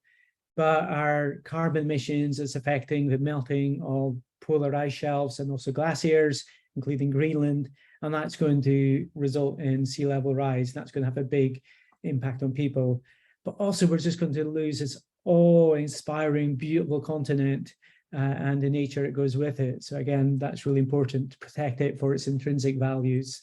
Speaker 3: but our carbon emissions is affecting the melting of polar ice shelves and also glaciers, including Greenland, and that's going to result in sea level rise. That's going to have a big impact on people. But also we're just going to lose this awe-inspiring, beautiful continent and the nature that goes with it. So again, that's really important to protect it for its intrinsic values.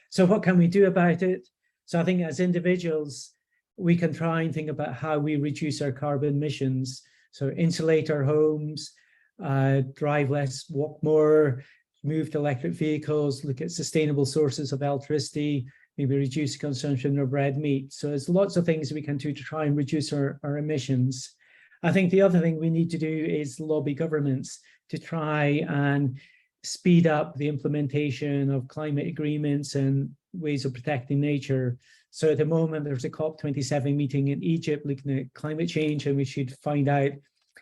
Speaker 3: So what can we do about it? So I think as individuals, we can try and think about how we reduce our carbon emissions. So insulate our homes, drive less, walk more, move to electric vehicles, look at sustainable sources of electricity, maybe reduce consumption of red meat. So there's lots of things we can do to try and reduce our emissions. I think the other thing we need to do is lobby governments to try and speed up the implementation of climate agreements and ways of protecting nature. So at the moment, there's a COP27 meeting in Egypt looking at climate change, and we should find out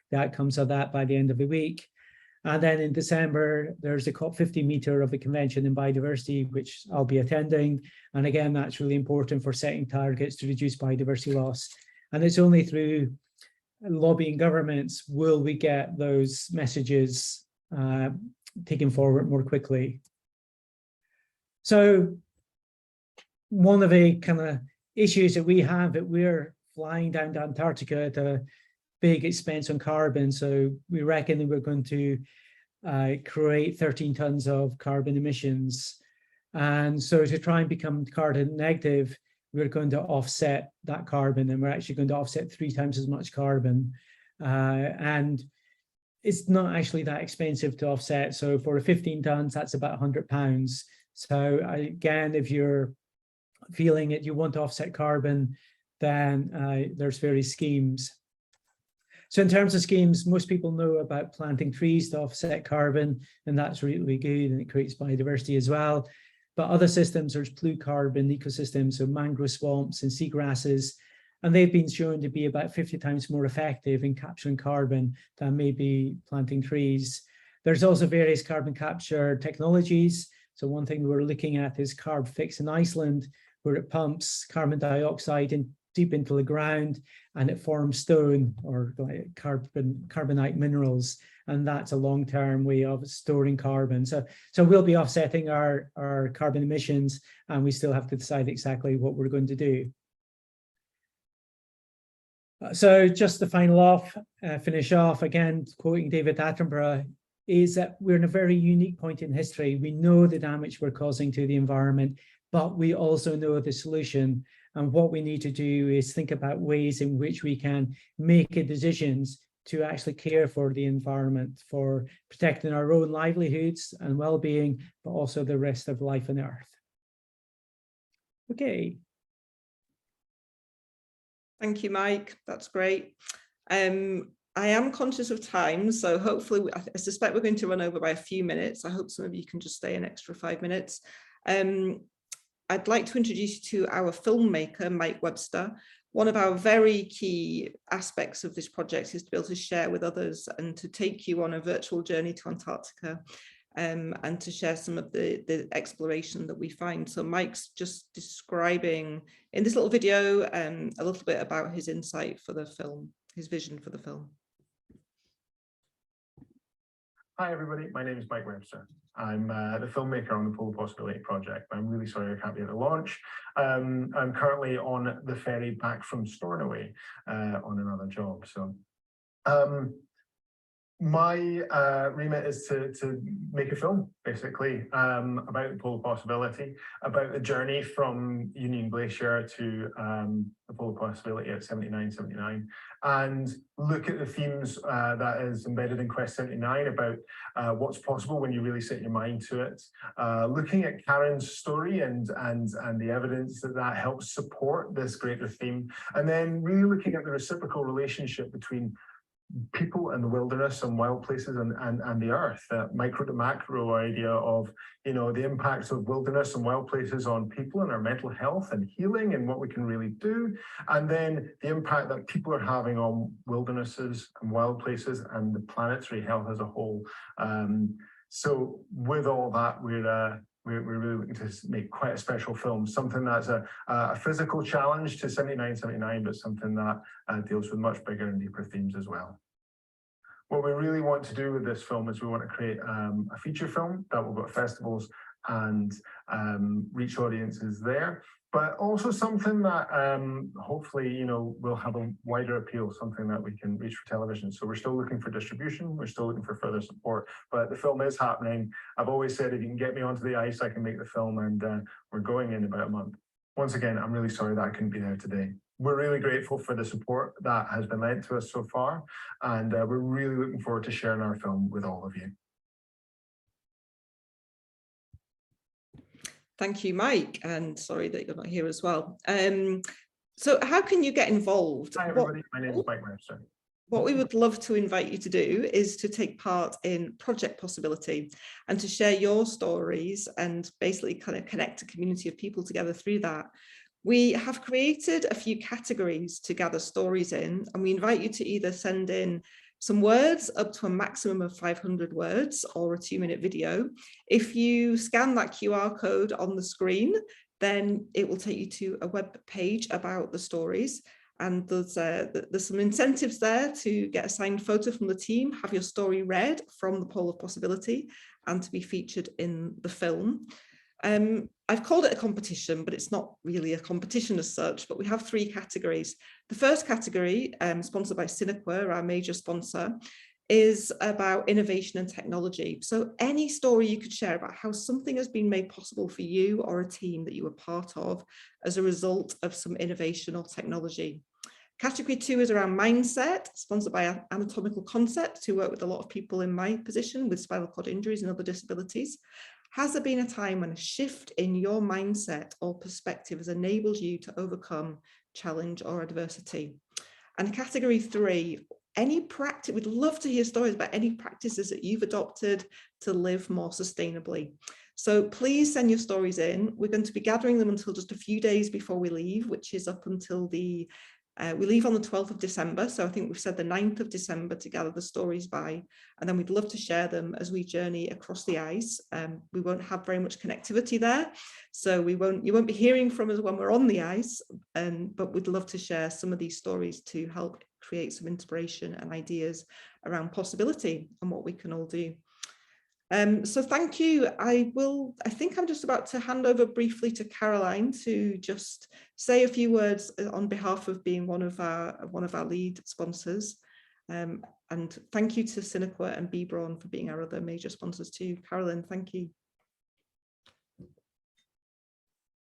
Speaker 3: the outcomes of that by the end of the week. And then in December, there's a COP50 meter of the Convention in Biodiversity, which I'll be attending. And again, that's really important for setting targets to reduce biodiversity loss. And it's only through lobbying governments will we get those messages taken forward more quickly. So one of the kind of issues that we have, that we're flying down to Antarctica at a big expense on carbon. So we reckon that we're going to create 13 tons of carbon emissions. And so to try and become carbon negative, we're going to offset that carbon, and we're actually going to offset 3 times as much carbon. And it's not actually that expensive to offset. So for 15 tons, that's about £100. So again, if you're feeling that you want to offset carbon, then there's various schemes. So in terms of schemes, most people know about planting trees to offset carbon, and that's really good, and it creates biodiversity as well. But other systems, there's blue carbon ecosystems, so mangrove swamps and seagrasses, and they've been shown to be about 50 times more effective in capturing carbon than maybe planting trees. There's also various carbon capture technologies. So one thing we're looking at is CarbFix in Iceland, where it pumps carbon dioxide deep into the ground, and it forms stone or like carbonite minerals, and that's a long-term way of storing carbon. So we'll be offsetting our carbon emissions, and we still have to decide exactly what we're going to do. So just to finish off, again, quoting David Attenborough, is that we're in a very unique point in history. We know the damage we're causing to the environment, but we also know the solution. And what we need to do is think about ways in which we can make decisions to actually care for the environment, for protecting our own livelihoods and well-being, but also the rest of life on Earth. Okay.
Speaker 1: Thank you, Mike. That's great. I am conscious of time, so hopefully, I suspect we're going to run over by a few minutes. I hope some of you can just stay an extra 5 minutes. I'd like to introduce you to our filmmaker, Mike Webster. One of our very key aspects of this project is to be able to share with others and to take you on a virtual journey to Antarctica, and to share some of the exploration that we find. So Mike's just describing in this little video a little bit about his insight for the film, his vision for the film.
Speaker 9: Hi everybody, my name is Mike Webster. I'm the filmmaker on the Polar Possibility Project. I'm really sorry I can't be at the launch. I'm currently on the ferry back from Stornoway on another job. So my remit is to make a film, basically, about the polar possibility, about the journey from Union Glacier to the polar possibility at 7979, and look at the themes that is embedded in Quest 79 about what's possible when you really set your mind to it, looking at Karen's story and the evidence that helps support this greater theme, and then really looking at the reciprocal relationship between people and the wilderness and wild places and the earth, that micro to macro idea of, you know, the impacts of wilderness and wild places on people and our mental health and healing and what we can really do, and then the impact that people are having on wildernesses and wild places and the planetary health as a whole. So with all that, we're really looking to make quite a special film, something that's a physical challenge to 7979, but something that deals with much bigger and deeper themes as well. What we really want to do with this film is we want to create a feature film that will go to festivals and reach audiences there. but also something that hopefully, you know, will have a wider appeal, something that we can reach for television. So we're still looking for distribution, we're still looking for further support, but the film is happening. I've always said, if you can get me onto the ice, I can make the film, and we're going in about a month. Once again, I'm really sorry that I couldn't be there today. We're really grateful for the support that has been lent to us so far, and we're really looking forward to sharing our film with all of you.
Speaker 1: Thank you, Mike, and sorry that you're not here as well. So how can you get involved?
Speaker 9: Hi, everybody. My name is Mike Mercer.
Speaker 1: What we would love to invite you to do is to take part in Project Possibility and to share your stories and basically kind of connect a community of people together through that. We have created a few categories to gather stories in, and we invite you to either send in some words up to a maximum of 500 words or a 2-minute video. If you scan that QR code on the screen, then it will take you to a web page about the stories. And there's some incentives there to get a signed photo from the team, have your story read from the Pole of Possibility, and to be featured in the film. I've called it a competition, but it's not really a competition as such, but we have 3 categories. The first category, sponsored by Cinequa, our major sponsor, is about innovation and technology. So any story you could share about how something has been made possible for you or a team that you were part of as a result of some innovation or technology. Category 2 is around mindset, sponsored by Anatomical Concepts, who work with a lot of people in my position with spinal cord injuries and other disabilities. Has there been a time when a shift in your mindset or perspective has enabled you to overcome challenge or adversity? And category 3, any practice, we'd love to hear stories about any practices that you've adopted to live more sustainably. So please send your stories in. We're going to be gathering them until just a few days before we leave, which is up until we leave on the 12th of December. So I think we've said the 9th of December to gather the stories by, and then we'd love to share them as we journey across the ice. We won't have very much connectivity there, so you won't be hearing from us when we're on the ice, but we'd love to share some of these stories to help create some inspiration and ideas around possibility and what we can all do. So thank you. I think I'm just about to hand over briefly to Caroline to just say a few words on behalf of being one of our lead sponsors. And thank you to Cinequa and Bebron for being our other major sponsors too. Caroline, thank you.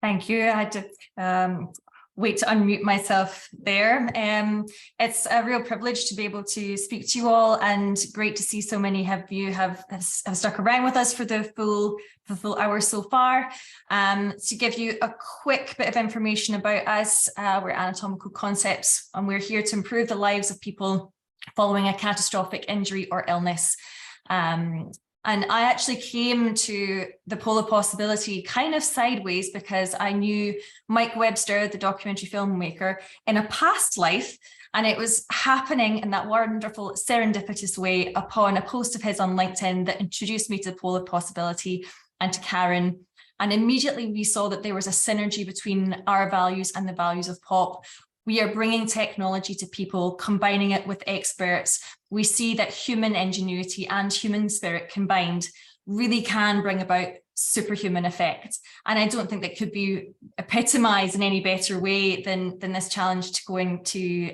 Speaker 2: Thank you. I had to wait to unmute myself there. It's a real privilege to be able to speak to you all, and great to see so many of you have stuck around with us for the full hour so far. To give you a quick bit of information about us, we're Anatomical Concepts, and we're here to improve the lives of people following a catastrophic injury or illness. And I actually came to the Pole of Possibility kind of sideways, because I knew Mike Webster, the documentary filmmaker, in a past life, and it was happening in that wonderful serendipitous way upon a post of his on LinkedIn that introduced me to the Pole of Possibility and to Karen. And immediately we saw that there was a synergy between our values and the values of POP. We are bringing technology to people, combining it with experts. We see that human ingenuity and human spirit combined really can bring about superhuman effect. And I don't think that could be epitomized in any better way than this challenge to going to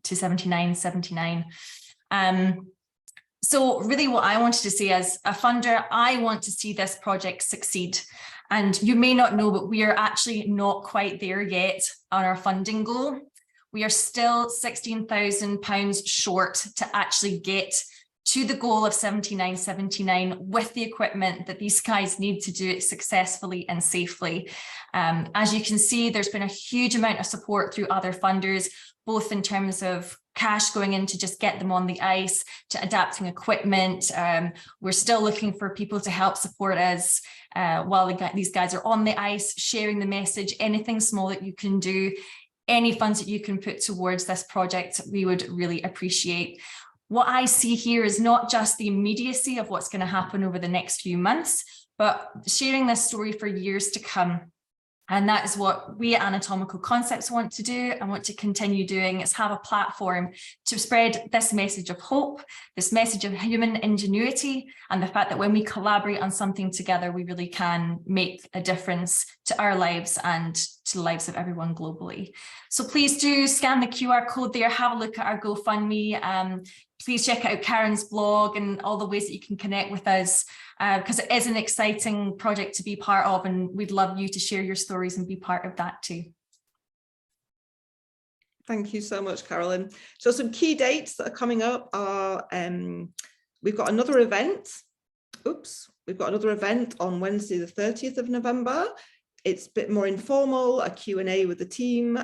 Speaker 2: 7979. So really what I wanted to say as a funder, I want to see this project succeed. And you may not know, but we are actually not quite there yet on our funding goal. We are still £16,000 short to actually get to the goal of 7979 with the equipment that these guys need to do it successfully and safely. As you can see, there's been a huge amount of support through other funders, both in terms of cash going in to just get them on the ice, to adapting equipment. We're still looking for people to help support us while these guys are on the ice, sharing the message. Anything small that you can do, any funds that you can put towards this project, we would really appreciate. What I see here is not just the immediacy of what's going to happen over the next few months, but sharing this story for years to come. And that is what we at Anatomical Concepts want to do and want to continue doing, is have a platform to spread this message of hope, this message of human ingenuity, and the fact that when we collaborate on something together, we really can make a difference to our lives and to the lives of everyone globally. So please do scan the QR code there, have a look at our GoFundMe. Please check out Karen's blog and all the ways that you can connect with us, because it is an exciting project to be part of, and we'd love you to share your stories and be part of that too.
Speaker 1: Thank you so much, Carolyn. So some key dates that are coming up are, we've got another event. We've got another event on Wednesday, the 30th of November. It's a bit more informal, a Q&A with the team,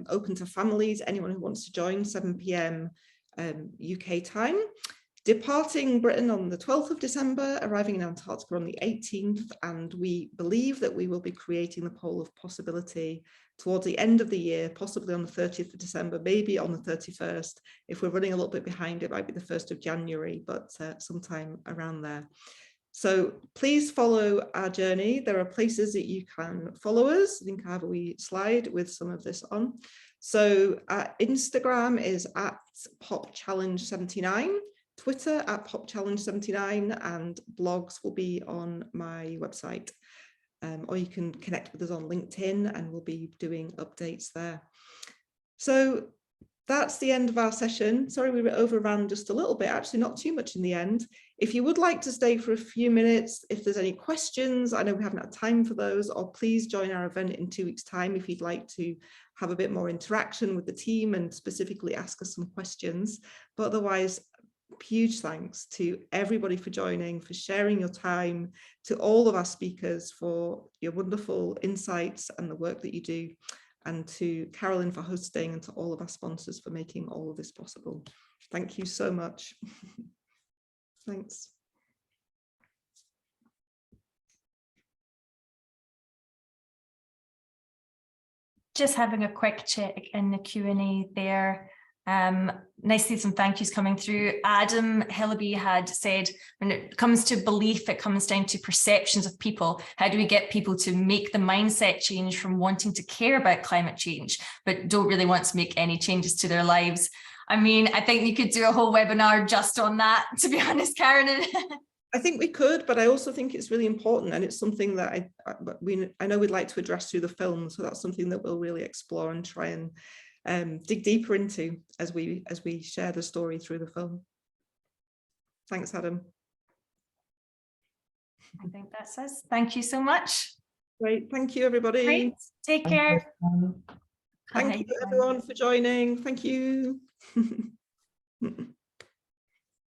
Speaker 1: open to families, anyone who wants to join, 7 p.m. UK time. Departing Britain on the 12th of December, arriving in Antarctica on the 18th, and we believe that we will be creating the Pole of Possibility towards the end of the year, possibly on the 30th of December, maybe on the 31st. If we're running a little bit behind, it might be the 1st of January, but sometime around there. So please follow our journey. There are places that you can follow us. I think I have a wee slide with some of this on. So Instagram is at popchallenge79, Twitter at popchallenge79, and blogs will be on my website. Or you can connect with us on LinkedIn and we'll be doing updates there. So that's the end of our session. Sorry, we overran just a little bit, actually not too much in the end. If you would like to stay for a few minutes, if there's any questions, I know we haven't had time for those, or please join our event in 2 weeks' time if you'd like to have a bit more interaction with the team and specifically ask us some questions. But otherwise, huge thanks to everybody for joining, for sharing your time, to all of our speakers for your wonderful insights and the work that you do, and to Carolyn for hosting, and to all of our sponsors for making all of this possible. Thank you so much. Thanks.
Speaker 2: Just having a quick check in the Q&A there. Nice to see some thank yous coming through. Adam Hillaby had said, when it comes to belief, it comes down to perceptions of people. How do we get people to make the mindset change from wanting to care about climate change, but don't really want to make any changes to their lives? I mean, I think you could do a whole webinar just on that, to be honest, Karen.
Speaker 1: I think we could, but I also think it's really important, and it's something that I know we'd like to address through the film. So that's something that we'll really explore and try and dig deeper into as we share the story through the film. Thanks, Adam.
Speaker 2: I think that's us. Thank you so much.
Speaker 1: Great. Thank you, everybody.
Speaker 2: Great. Take care.
Speaker 1: Thank you, everyone, for joining. Thank you.